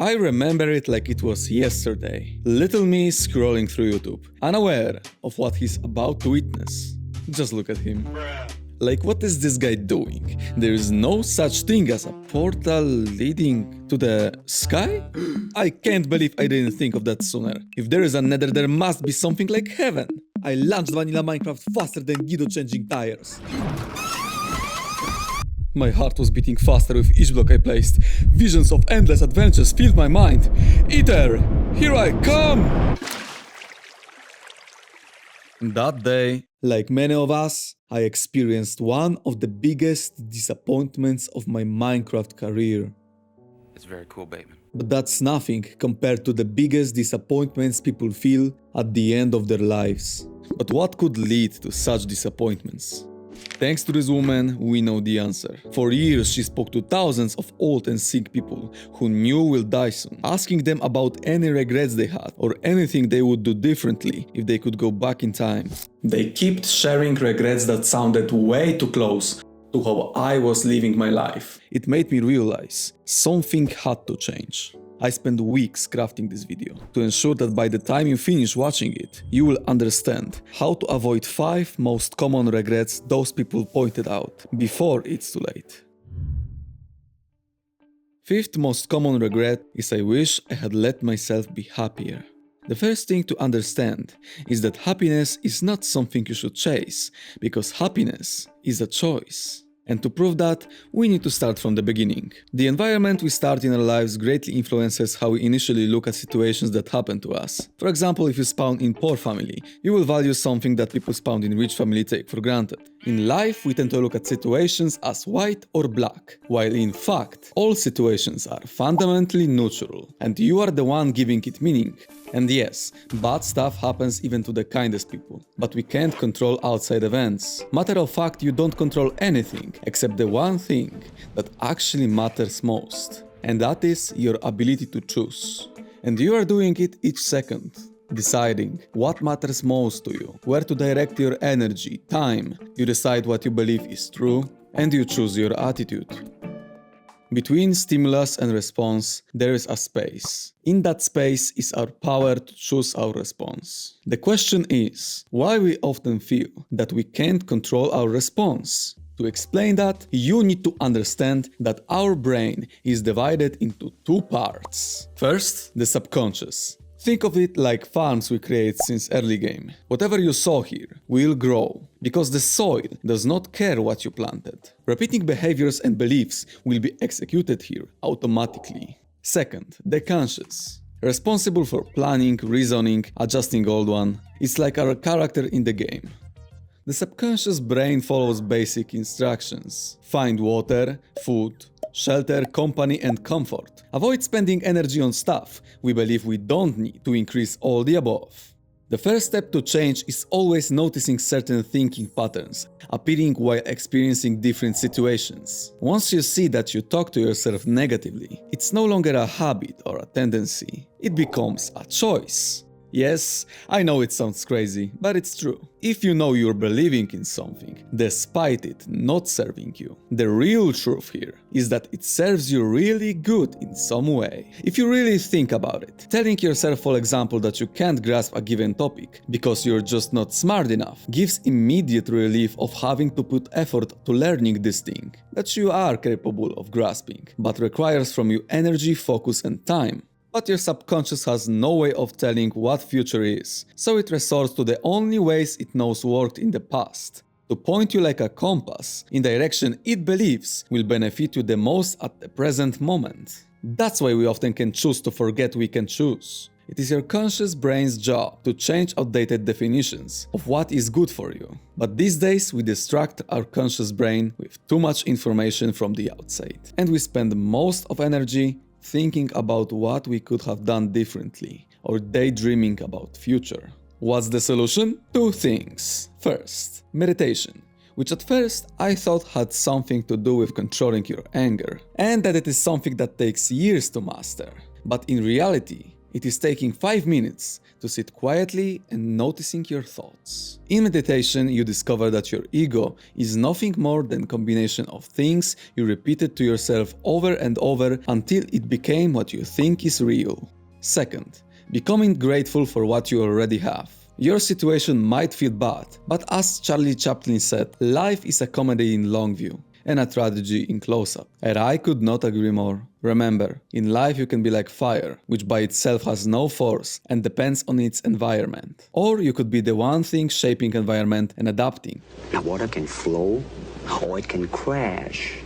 I remember it like it was yesterday. Little me scrolling through YouTube, unaware of what he's about to witness. Just look at him. Like, what is this guy doing? There is no such thing as a portal leading to the sky? I can't believe I didn't think of that sooner. If there is a nether, there must be something like heaven. I launched vanilla Minecraft faster than Guido changing tires. My heart was beating faster with each block I placed. Visions of endless adventures filled my mind. Ether, here I come! That day, like many of us, I experienced one of the biggest disappointments of my Minecraft career. It's very cool, Bateman. But that's nothing compared to the biggest disappointments people feel at the end of their lives. But what could lead to such disappointments? Thanks to this woman, we know the answer. For years, she spoke to thousands of old and sick people who knew will die soon, asking them about any regrets they had or anything they would do differently if they could go back in time. They kept sharing regrets that sounded way too close to how I was living my life. It made me realize something had to change. I spent weeks crafting this video to ensure that by the time you finish watching it, you will understand how to avoid 5 most common regrets those people pointed out before it's too late. 5th most common regret is I wish I had let myself be happier. The first thing to understand is that happiness is not something you should chase, because happiness is a choice. And to prove that, we need to start from the beginning. The environment we start in our lives greatly influences how we initially look at situations that happen to us. For example, if you spawn in poor family, you will value something that people spawned in rich family take for granted. In life, we tend to look at situations as white or black, while in fact, all situations are fundamentally neutral, and you are the one giving it meaning. And yes, bad stuff happens even to the kindest people, but we can't control outside events. Matter of fact, you don't control anything except the one thing that actually matters most, and that is your ability to choose. And you are doing it each second, deciding what matters most to you, where to direct your energy, time. You decide what you believe is true, and you choose your attitude. Between stimulus and response, there is a space. In that space is our power to choose our response. The question is, why we often feel that we can't control our response? To explain that, you need to understand that our brain is divided into 2 parts. First, the subconscious. Think of it like farms we create since early game. Whatever you sow here will grow, because the soil does not care what you planted. Repeating behaviors and beliefs will be executed here automatically. Second, the conscious. Responsible for planning, reasoning, adjusting old one. It's like our character in the game. The subconscious brain follows basic instructions. Find water, food, shelter, company, and comfort. Avoid spending energy on stuff we believe we don't need to increase all the above. The first step to change is always noticing certain thinking patterns appearing while experiencing different situations. Once you see that you talk to yourself negatively, it's no longer a habit or a tendency. It becomes a choice. Yes, I know it sounds crazy, but it's true. If you know you're believing in something, despite it not serving you, the real truth here is that it serves you really good in some way. If you really think about it, telling yourself, for example, that you can't grasp a given topic because you're just not smart enough gives immediate relief of having to put effort to learning this thing that you are capable of grasping, but requires from you energy, focus, and time. But your subconscious has no way of telling what future is, so it resorts to the only ways it knows worked in the past, to point you like a compass in direction it believes will benefit you the most at the present moment. That's why we often can choose to forget we can choose. It is your conscious brain's job to change outdated definitions of what is good for you. But these days we distract our conscious brain with too much information from the outside, and we spend most of energy thinking about what we could have done differently, or daydreaming about future. What's the solution? 2 things. First, meditation, which at first I thought had something to do with controlling your anger, and that it is something that takes years to master. But in reality, It is taking 5 minutes to sit quietly and noticing your thoughts. In meditation, you discover that your ego is nothing more than a combination of things you repeated to yourself over and over until it became what you think is real. Second, becoming grateful for what you already have. Your situation might feel bad, but as Charlie Chaplin said, life is a comedy in long view and a tragedy in close-up. And I could not agree more. Remember, in life you can be like fire, which by itself has no force and depends on its environment. Or you could be the one thing shaping environment and adapting. Now water can flow or it can crash.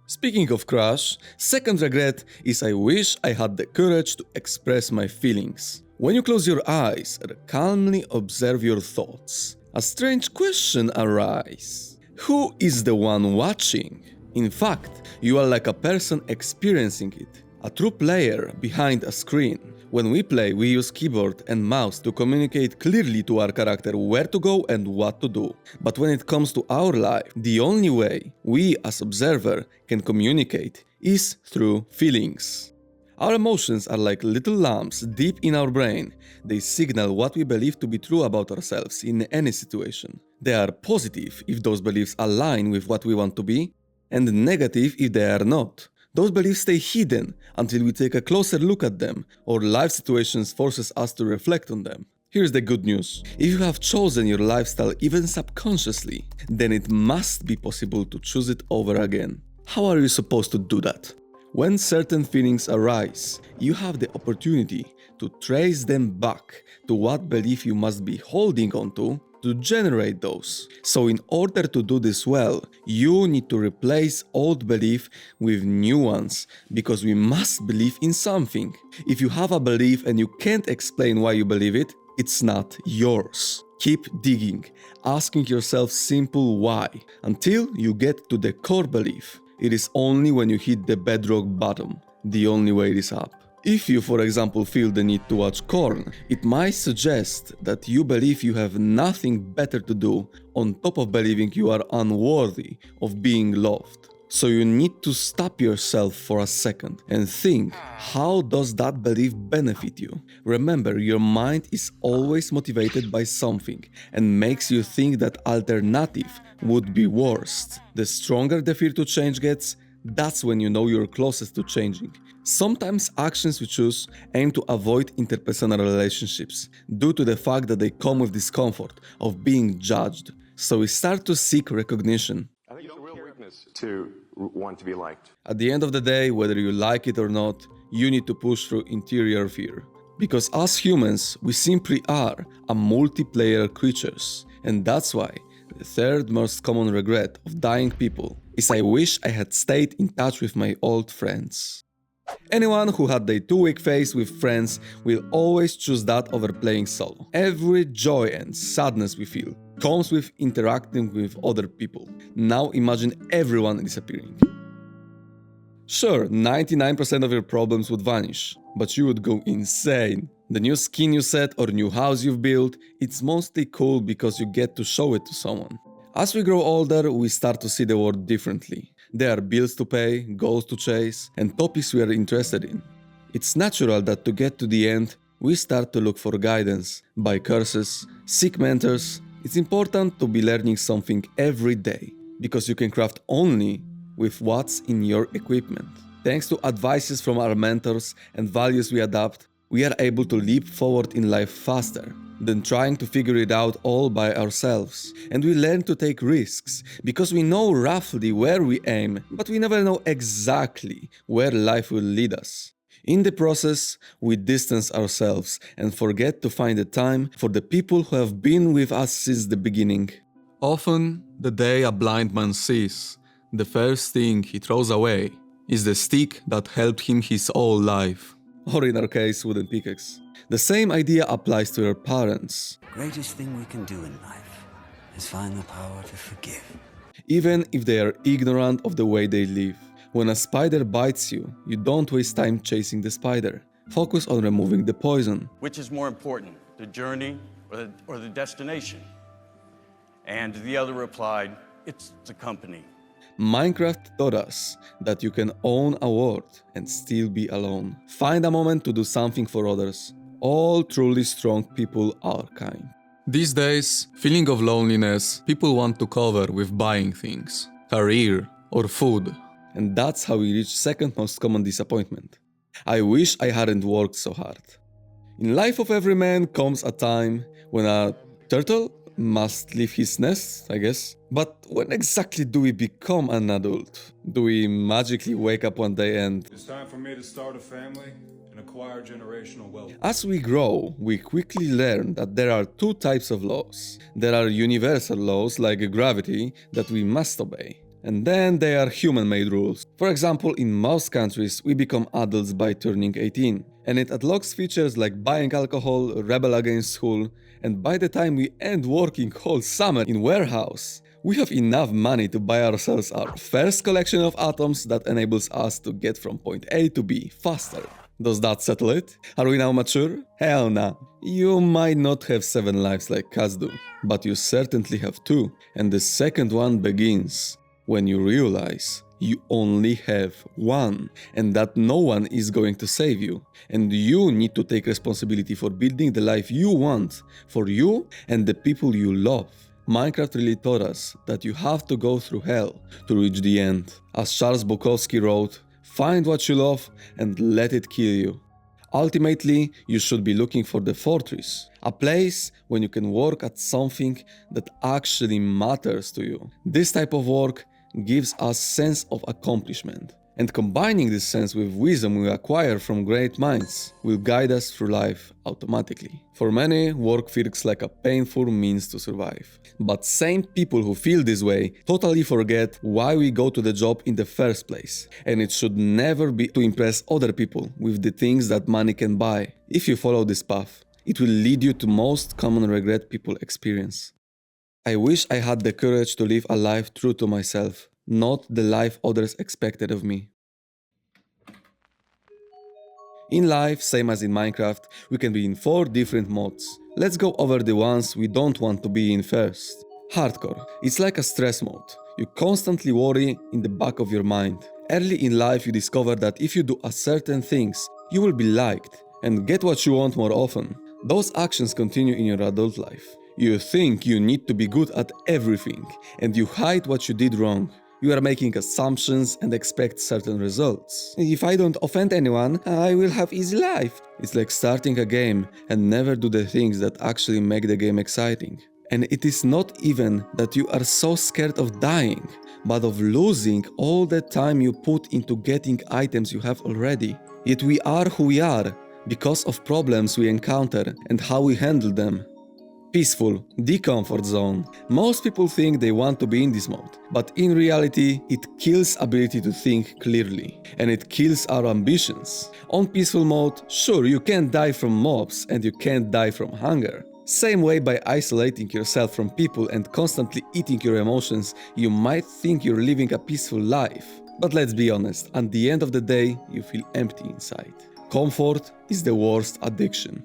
Speaking of crash, second regret is I wish I had the courage to express my feelings. When you close your eyes and calmly observe your thoughts, a strange question arises. Who is the one watching? In fact, you are like a person experiencing it, a true player behind a screen. When we play, we use keyboard and mouse to communicate clearly to our character where to go and what to do. But when it comes to our life, the only way we as observer can communicate is through feelings. Our emotions are like little lamps deep in our brain. They signal what we believe to be true about ourselves in any situation. They are positive if those beliefs align with what we want to be, and negative if they are not. Those beliefs stay hidden until we take a closer look at them, or life situations forces us to reflect on them. Here's the good news. If you have chosen your lifestyle even subconsciously, then it must be possible to choose it over again. How are you supposed to do that? When certain feelings arise, you have the opportunity to trace them back to what belief you must be holding on to generate those. So in order to do this well, you need to replace old belief with new ones, because we must believe in something. If you have a belief and you can't explain why you believe it, it's not yours. Keep digging, asking yourself simple why, until you get to the core belief. It is only when you hit the bedrock bottom, the only way it is up. If you, for example, feel the need to watch porn, it might suggest that you believe you have nothing better to do on top of believing you are unworthy of being loved. So you need to stop yourself for a second and think, how does that belief benefit you? Remember, your mind is always motivated by something and makes you think that alternative would be worst. The stronger the fear to change gets, that's when you know you're closest to changing. Sometimes actions we choose aim to avoid interpersonal relationships due to the fact that they come with discomfort of being judged. So we start to seek recognition. I think it's a real weakness to want to be liked. At the end of the day, whether you like it or not, you need to push through interior fear. Because as humans, we simply are a multiplayer creatures. And that's why the third most common regret of dying people is I wish I had stayed in touch with my old friends. Anyone who had their 2-week phase with friends will always choose that over playing solo. Every joy and sadness we feel comes with interacting with other people. Now imagine everyone disappearing. Sure, 99% of your problems would vanish, but you would go insane. The new skin you set or new house you've built, it's mostly cool because you get to show it to someone. As we grow older, we start to see the world differently. There are bills to pay, goals to chase, and topics we are interested in. It's natural that to get to the end, we start to look for guidance, buy courses, seek mentors. It's important to be learning something every day, because you can craft only with what's in your equipment. Thanks to advices from our mentors and values we adopt, we are able to leap forward in life faster than trying to figure it out all by ourselves. And we learn to take risks, because we know roughly where we aim, but we never know exactly where life will lead us. In the process, we distance ourselves and forget to find the time for the people who have been with us since the beginning. Often, the day a blind man sees, the first thing he throws away is the stick that helped him his whole life. Or in our case, wooden pickaxe. The same idea applies to your parents. Greatest thing we can do in life is find the power to forgive. Even if they are ignorant of the way they live. When a spider bites you, you don't waste time chasing the spider. Focus on removing the poison. Which is more important, the journey or the destination? And the other replied, it's the company. Minecraft taught us that you can own a world and still be alone. Find a moment to do something for others. All truly strong people are kind. These days, feeling of loneliness, people want to cover with buying things, career, or food. And that's how we reach second most common disappointment. I wish I hadn't worked so hard. In life of every man comes a time when a turtle must leave his nest, I guess. But when exactly do we become an adult? Do we magically wake up one day and... It's time for me to start a family and acquire generational wealth. As we grow, we quickly learn that there are two types of laws. There are universal laws like gravity that we must obey. And then there are human-made rules. For example, in most countries, we become adults by turning 18. And it unlocks features like buying alcohol, rebel against school, and by the time we end working whole summer in warehouse, we have enough money to buy ourselves our first collection of atoms that enables us to get from point A to B faster. Does that settle it? Are we now mature? Hell nah. You might not have 7 lives like cats do, but you certainly have 2. And the second one begins when you realize you only have 1 and that no one is going to save you. And you need to take responsibility for building the life you want for you and the people you love. Minecraft really taught us that you have to go through hell to reach the end. As Charles Bukowski wrote, find what you love and let it kill you. Ultimately, you should be looking for the fortress, a place when you can work at something that actually matters to you. This type of work gives us sense of accomplishment. And combining this sense with wisdom we acquire from great minds will guide us through life automatically. For many, work feels like a painful means to survive. But same people who feel this way totally forget why we go to the job in the first place. And it should never be to impress other people with the things that money can buy. If you follow this path, it will lead you to most common regret people experience. I wish I had the courage to live a life true to myself, not the life others expected of me. In life, same as in Minecraft, we can be in 4 different modes. Let's go over the ones we don't want to be in first. Hardcore. It's like a stress mode. You constantly worry in the back of your mind. Early in life, you discover that if you do a certain things, you will be liked and get what you want more often. Those actions continue in your adult life. You think you need to be good at everything, and you hide what you did wrong. You are making assumptions and expect certain results. If I don't offend anyone, I will have easy life. It's like starting a game and never do the things that actually make the game exciting. And it is not even that you are so scared of dying, but of losing all the time you put into getting items you have already. Yet we are who we are because of problems we encounter and how we handle them. Peaceful, the comfort zone. Most people think they want to be in this mode, but in reality, it kills ability to think clearly, and it kills our ambitions. On peaceful mode, sure, you can't die from mobs and you can't die from hunger. Same way, by isolating yourself from people and constantly eating your emotions, you might think you're living a peaceful life. But let's be honest, at the end of the day, you feel empty inside. Comfort is the worst addiction.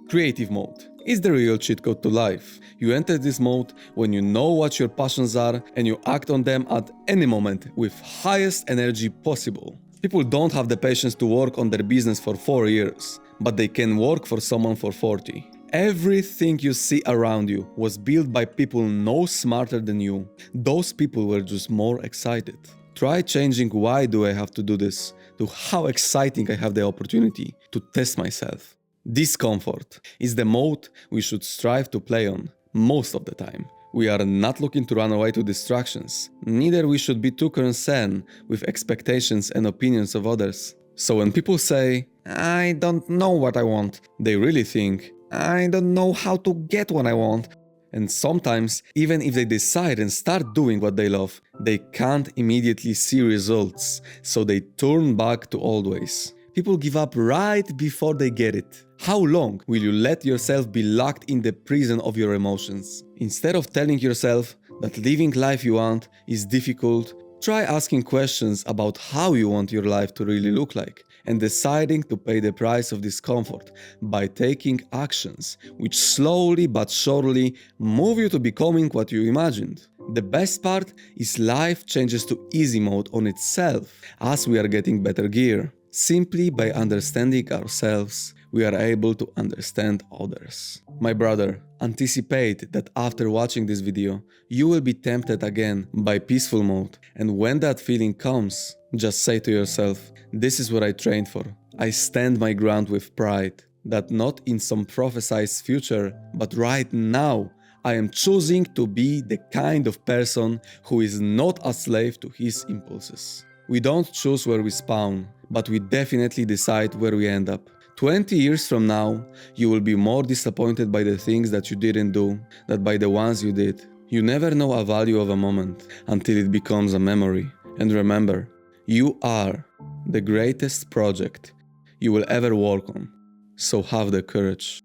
Creative mode is the real cheat code to life. You enter this mode when you know what your passions are and you act on them at any moment with highest energy possible. People don't have the patience to work on their business for 4 years, but they can work for someone for 40. Everything you see around you was built by people no smarter than you. Those people were just more excited. Try changing why do I have to do this to how exciting I have the opportunity to test myself. Discomfort is the mode we should strive to play on most of the time. We are not looking to run away to distractions. Neither we should be too concerned with expectations and opinions of others. So when people say, I don't know what I want, they really think, I don't know how to get what I want. And sometimes, even if they decide and start doing what they love, they can't immediately see results, so they turn back to old ways. People give up right before they get it. How long will you let yourself be locked in the prison of your emotions? Instead of telling yourself that living life you want is difficult, Try asking questions about how you want your life to really look like and deciding to pay the price of discomfort by taking actions which slowly but surely move you to becoming what you imagined. The best part is life changes to easy mode on itself as we are getting better gear. Simply by understanding ourselves, we are able to understand others. My brother, anticipate that after watching this video, you will be tempted again by peaceful mode, and when that feeling comes, just say to yourself, this is what I trained for. I stand my ground with pride, that not in some prophesized future, but right now, I am choosing to be the kind of person who is not a slave to his impulses. We don't choose where we spawn, but we definitely decide where we end up. 20 years from now, you will be more disappointed by the things that you didn't do than by the ones you did. You never know a value of a moment until it becomes a memory. And remember, you are the greatest project you will ever work on. So have the courage.